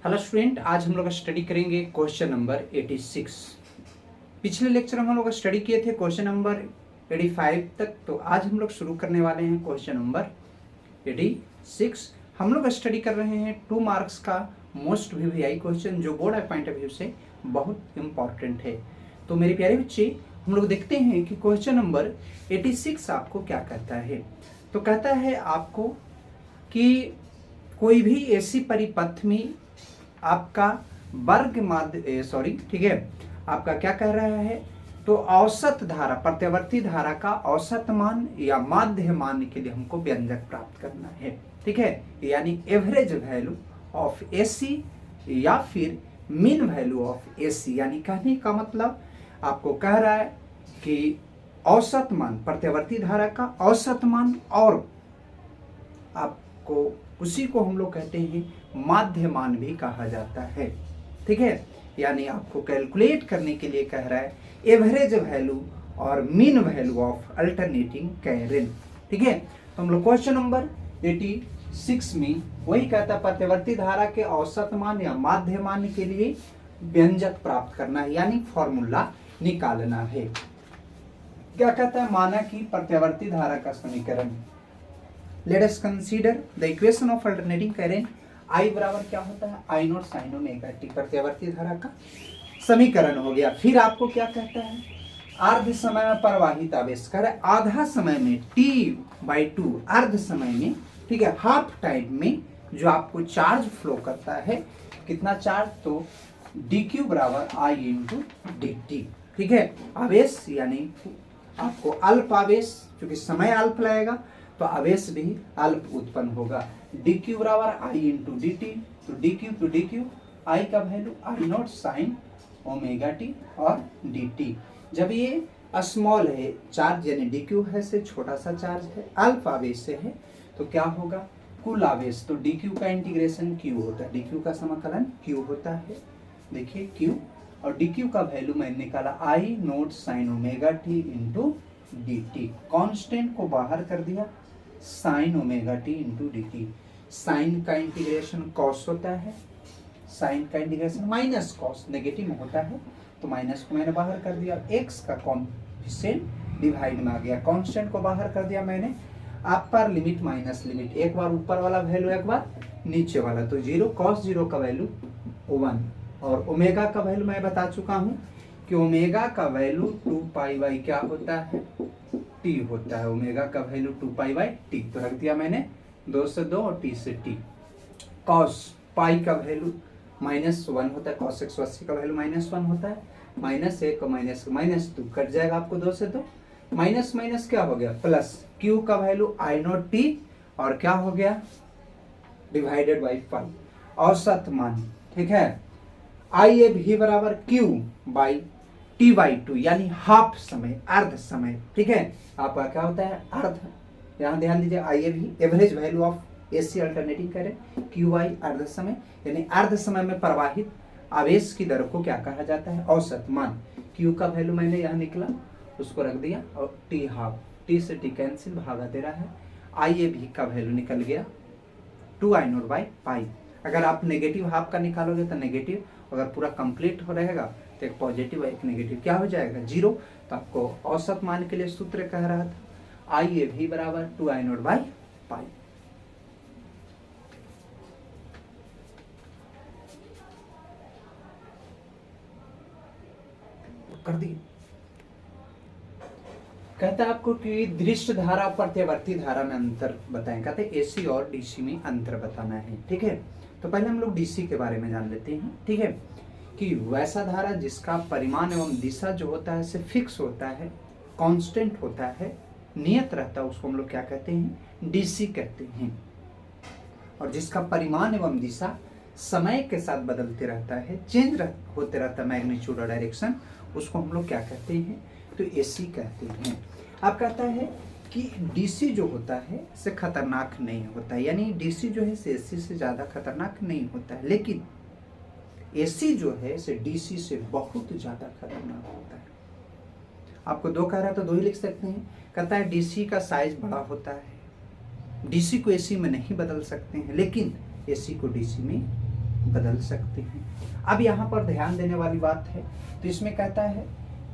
Hello student, आज हम लोग स्टडी करेंगे क्वेश्चन नंबर 86। पिछले लेक्चर में हम लोग स्टडी किए थे क्वेश्चन नंबर 85 तक, तो आज हम लोग शुरू करने वाले हैं क्वेश्चन नंबर 86। हम लोग स्टडी कर रहे हैं 2 मार्क्स का मोस्ट वीवीआई क्वेश्चन, जो बोर्ड पॉइंट ऑफ व्यू से बहुत इंपॉर्टेंट है। तो मेरे प्यारे बच्चे, हम लोग देखते हैं कि क्वेश्चन नंबर 86 आपको क्या कहता है। तो कहता है आपको कि कोई भी ऐसी परिपथ में आपका वर्ग माध्य ठीक है, आपका क्या कह रहा है, तो औसत धारा, प्रत्यावर्ती धारा का औसत मान या माध्य मान के लिए हमको व्यंजक प्राप्त करना है। ठीक है, यानी एवरेज वैल्यू ऑफ एसी या फिर मीन वैल्यू ऑफ एसी। यानी कहने का मतलब आपको कह रहा है कि औसत मान, प्रत्यावर्ती धारा का औसत मान, और आपको उसी को हम लोग कहते हैं माध्य मान भी कहा जाता है। ठीक है, यानी आपको कैलकुलेट करने के लिए कह रहा है एवरेज वैल्यू और mean value of alternating Karen. ठीक है, तो हम लोग क्वेश्चन नंबर 86 में वही कहता है प्रत्यावर्ती धारा के औसत मान या माध्य मान के लिए व्यंजक प्राप्त करना है, यानी फॉर्मूला निकालना है। क्या कहता है, माना कि प्रत्यावर्ती धारा का समीकरण, let us consider the equation of alternating current. I बराबर क्या होता है, I naught sine omega T, प्रत्यावर्ती धारा का समीकरण हो गया। फिर आपको क्या कहता है, अर्ध समय में प्रवाहित आवेश, कह रहे आधा समय में T/2, अर्ध समय में, ठीक है, हाफ टाइम में जो आपको चार्ज फ्लो करता है, कितना चार्ज, तो dq बराबर I इंटू dt। ठीक है, आवेश यानी आपको अल्प आवेश, क्योंकि समय अल्प लगेगा तो आवेश भी अल्प उत्पन्न होगा। dq बराबर I इंटू डी टी, तो dq टू dq, I का value I naught sine omega T और dt। जब ये स्मॉल है चार्ज, यानी dq है से छोटा सा चार्ज है, अल्प आवेश से है, तो क्या होगा, कुल आवेश, तो dq का इंटीग्रेशन q होता है, dq का समाकलन q होता है। देखिए q, और dq का वैल्यू मैंने निकाला I naught sine omega t into dt। Constant को बाहर कर दिया, sine omega t into d t. Sine का इंटीग्रेशन कॉस होता है, साइन का इंटीग्रेशन माइनस कॉस, नेगेटिव में होता है, तो माइनस को मैंने बाहर कर दिया, एक्स का कॉन्फिशिएंट डिवाइड में आ गया, कांस्टेंट को बाहर कर दिया मैंने, अपर लिमिट माइनस लिमिट, एक बार ऊपर वाला वैल्यू एक बार नीचे वाला, तो 0, cos 0 का वैल्यू 1, और ओमेगा का वैल्यू मैं बता चुका हूँ कि ओमेगा का वैल्यू 2π/, क्या होता है, टी होता है। ओमेगा का वैल्यू 2π/t, तो रख दिया मैंने 2 से 2 और t से t। cos पाई का वैल्यू -1 होता है, cos 180 का वैल्यू -1 होता है, -1 और -2 कट जाएगा आपको 2 से 2, माइनस माइनस क्या हो गया प्लस, q का वैल्यू I नॉट टी, और क्या हो गया, डिवाइडेड बाई पाई, औसत मान। ठीक है, I भी बराबर q/t/2, यानी हाफ समय, अर्ध समय। ठीक है, आपका क्या होता है, अर्ध, यहाँ ध्यान दीजिए, I भी average value of AC alternating करें, QI अर्ध समय, यानी अर्ध समय में प्रवाहित आवेश की दर को क्या कहा जाता है, औसत मान। Q का वैल्यू मैंने यहाँ निकला, उसको रख दिया, और T हाफ, T से T कैंसिल, भागा दे रहा है, I भी का वैल्यू निकल गया 2I नॉट बाई पाई। अगर आप नेगेटिव हाफ का निकालोगे तो नेगेटिव, अगर पूरा कंप्लीट हो रहेगा तो एक पॉजिटिव और एक नेगेटिव, क्या हो जाएगा, 0। तो आपको औसत मान के लिए सूत्र कह रहा था I भी बराबर 2I नॉट बाई पाई। कर दिए। कहता है आपको कि दृष्ट धारा और प्रत्यावर्ती धारा में अंतर बताएं, कहते हैं एसी और डीसी में अंतर बताना है। ठीक है, तो पहले हम लोग डीसी के बारे में जान लेते हैं। ठीक है, कि वैसा धारा जिसका परिमाण एवं दिशा जो होता है से फिक्स होता है, कांस्टेंट होता है, नियत रहता है, उसको हम लोग क्या कहते हैं, डीसी कहते हैं। और जिसका परिमाण एवं दिशा समय के साथ बदलते रहता है, चेंज होते रहता है, मैग्नीट्यूड और डायरेक्शन, उसको हम लोग क्या कहते हैं, तो एसी कहते हैं। अब कहता है कि डीसी जो होता है से खतरनाक नहीं होता है, यानी डीसी जो है से एसी से ज़्यादा खतरनाक नहीं होता है, लेकिन एसी जो है से डीसी से बहुत ज़्यादा खतरनाक होता है। आपको 2 कह रहा है तो 2 ही लिख सकते हैं। कहता है डीसी का साइज बड़ा होता है, डीसी को एसी में नहीं बदल सकते हैं, लेकिन एसी को डीसी में बदल सकते हैं। अब यहाँ पर ध्यान देने वाली बात है, तो इसमें कहता है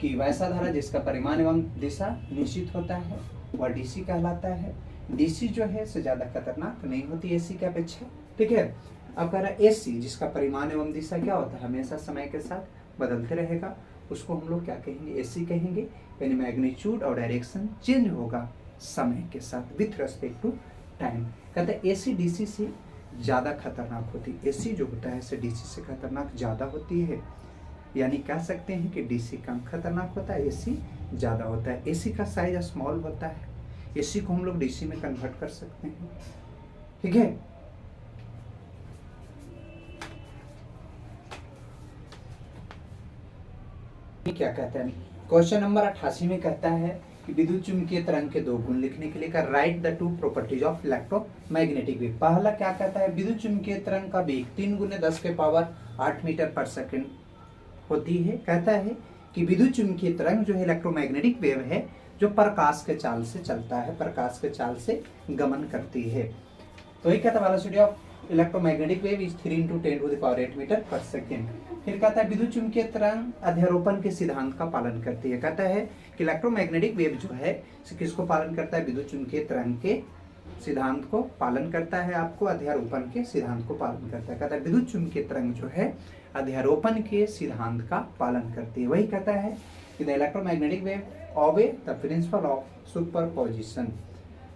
कि वैसा धारा जिसका परिमाण एवं दिशा निश्चित होता है वह डीसी कहलाता है। डीसी जो है से ज्यादा खतरनाक नहीं होती एसी की अपेक्षा, ठीक है। अब कह रहा है एसी जिसका परिमाण एवं दिशा क्या होता है, हमेशा समय के साथ बदलते रहेगा, उसको हम लोग क्या कहेंगे, एसी कहेंगे। यानी मैग्नीट्यूड और डायरेक्शन चेंज होगा समय के साथ विथ रेस्पेक्ट टू टाइम। कहते हैं एसी डीसी से ज़्यादा खतरनाक होती है। एसी जो होता है से डीसी से खतरनाक ज़्यादा होती है, यानी कह सकते हैं कि डीसी कम खतरनाक होता है, एसी ज़्यादा होता है। एसी का साइज स्मॉल होता है, एसी को हम लोग डीसी में कन्वर्ट कर सकते हैं, ठीक है। क्या कहता है क्वेश्चन नंबर 88 में कहता है कि विद्युत चुंबकीय तरंग के दो गुण लिखने के लिए right the two properties of electromagnetic wave. पहला क्या कहता है, विद्युत चुंबकीय तरंग का वेग 3 × 10⁸ मीटर पर सेकंड होती है। कहता है कि विद्युत चुंबकीय तरंग जो है इलेक्ट्रोमैग्नेटिक वेव है जो प्रकाश के चाल से चलता है, प्रकाश के चाल से गमन करती है। तो ये कहता है velocity of electromagnetic wave is 3 × 10⁸ metre पर सेकेंड। फिर कहता है विद्युत चुंबकीय तरंग अध्यारोपण के सिद्धांत का पालन करती है। कहता है कि इलेक्ट्रोमैग्नेटिक वेव जो है किसको पालन करता है, विद्युत चुंबकीय तरंग के सिद्धांत को पालन करता है, आपको अध्यारोपण के सिद्धांत को पालन करता है। कहता है विद्युत चुंबकीय तरंग जो है अध्यारोपण के सिद्धांत का पालन करती है। वही कहता है कि the electromagnetic wave obey the principle of superposition.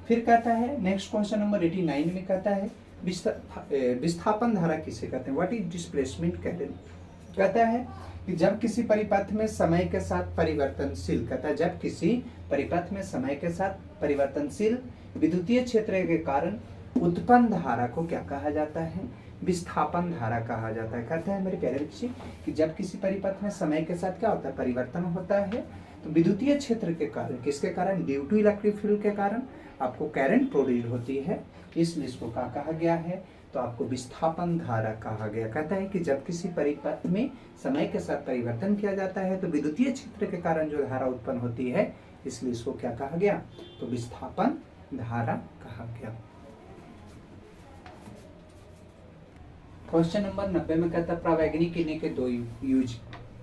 फिर कहता है नेक्स्ट क्वेश्चन नंबर 89 में कहता है विस्थापन धारा किसे कहते हैं, व्हाट इज डिस्प्लेसमेंट करंट। कहता है कि जब किसी परिपथ में समय के साथ परिवर्तनशील, कहता है जब किसी परिपथ में समय के साथ परिवर्तनशील विद्युतीय क्षेत्र के कारण उत्पन्न धारा को क्या कहा जाता है, विस्थापन धारा कहा जाता है। कहता है मेरे प्यारे बच्चे कि जब किसी परिपथ में समय के साथ क्या होता है, परिवर्तन होता है, तो विद्युतीय क्षेत्र के कारण, किसके कारण, ड्यू टू इलेक्ट्रिक फील्ड के कारण आपको करंट प्रोड्यूस होती है, इसलिए इसको क्या कहा गया है, तो आपको विस्थापन धारा कहा गया। कहता है कि जब किसी परिपथ में समय के साथ परिवर्तन किया जाता है तो विद्युतीय क्षेत्र के कारण जो धारा उत्पन्न होती है, इसलिए इसको क्या कहा गया, तो विस्थापन धारा कहा गया। क्वेश्चन नंबर 90 में कहता है प्रावैगिक किरणें के दो यूज।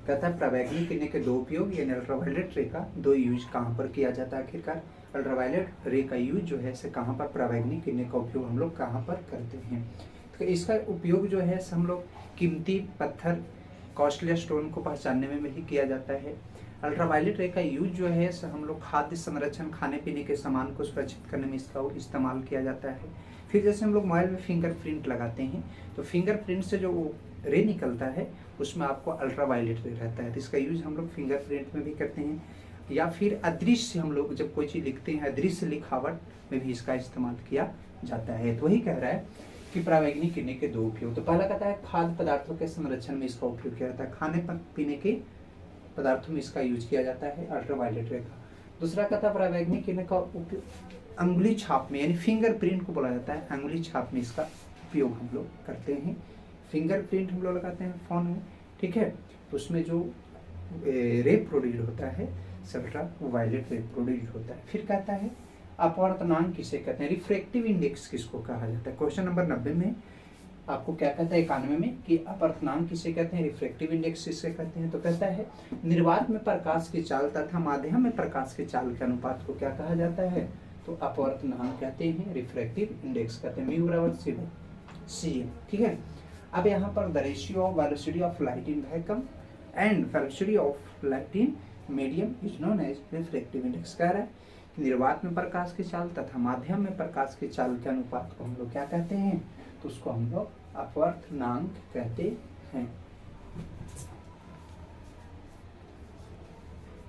कहता है प्रावैगिक किरणें के दो उपयोग, यानी अल्ट्रावायलेट रे का दो यूज कहाँ पर किया जाता है। आखिरकार अल्ट्रावायलेट रे का यूज जो है से कहाँ पर, प्रावैगिक किरणें का उपयोग हम लोग कहाँ पर करते हैं। तो इसका उपयोग जो है हम लोग कीमती पत्थर, कॉस्टली स्टोन को पहचानने में ही किया जाता है। अल्ट्रावायलेट रे का यूज जो है हम लोग खाद्य संरक्षण, खाने पीने के सामान को सुरक्षित करने में इसका इस्तेमाल किया जाता है। फिर जैसे हम लोग मोबाइल में फिंगरप्रिंट लगाते हैं तो फिंगरप्रिंट से जो रे निकलता है उसमें आपको अल्ट्रावायलेट रे रहता है, तो इसका यूज हम लोग फिंगरप्रिंट में भी करते हैं। या फिर अदृश्य, हम लोग जब कोई चीज़ लिखते हैं अदृश्य लिखावट में भी इसका इस्तेमाल किया जाता है। तो वही कह रहा है कि प्रावैगिक किरणें के दो उपयोग। तो पहला कहता है खाद्य पदार्थों के संरक्षण में इसका उपयोग किया जाता है, खाने पीने के पदार्थों में इसका यूज किया जाता है अल्ट्रावायलेट रे का। दूसरा कहता है प्रावैगिक किरणें का उपयोग अंगुली छाप में, यानी फिंगरप्रिंट को बोला जाता है, अंगुली छाप में इसका उपयोग हम लोग करते हैं। फिंगरप्रिंट हम लोग लगाते हैं फोन में, ठीक है, तो उसमें जो रे प्रोड्यूस होता है अल्ट्रावायलेट रे प्रोड्यूस होता है। फिर कहता है अपवर्तनांक किसे कहते हैं, रिफ्रैक्टिव इंडेक्स किसको कहा जाता है। क्वेश्चन नंबर 90 में आपको क्या कहता है 91 में कि अपवर्तनांक किसे कहते हैं, रिफ्रैक्टिव इंडेक्स किसे कहते हैं। तो कहता है निर्वात में प्रकाश की चाल तथा माध्यम में प्रकाश की चाल के अनुपात को क्या कहा जाता है, तो अपवर्तनांक कहते हैं, रिफ्रैक्टिव इंडेक्स कहते हैं, μ/cm, ठीक है। अब यहाँ पर the ratio of velocity of light in vacuum and velocity of light in medium is known as refractive index. कह रहा है कि निर्वात में प्रकाश की चाल तथा माध्यम में प्रकाश की चाल के अनुपात को हम लोग क्या कहते हैं, तो उसको हम लोग अपवर्तनांक कहते हैं।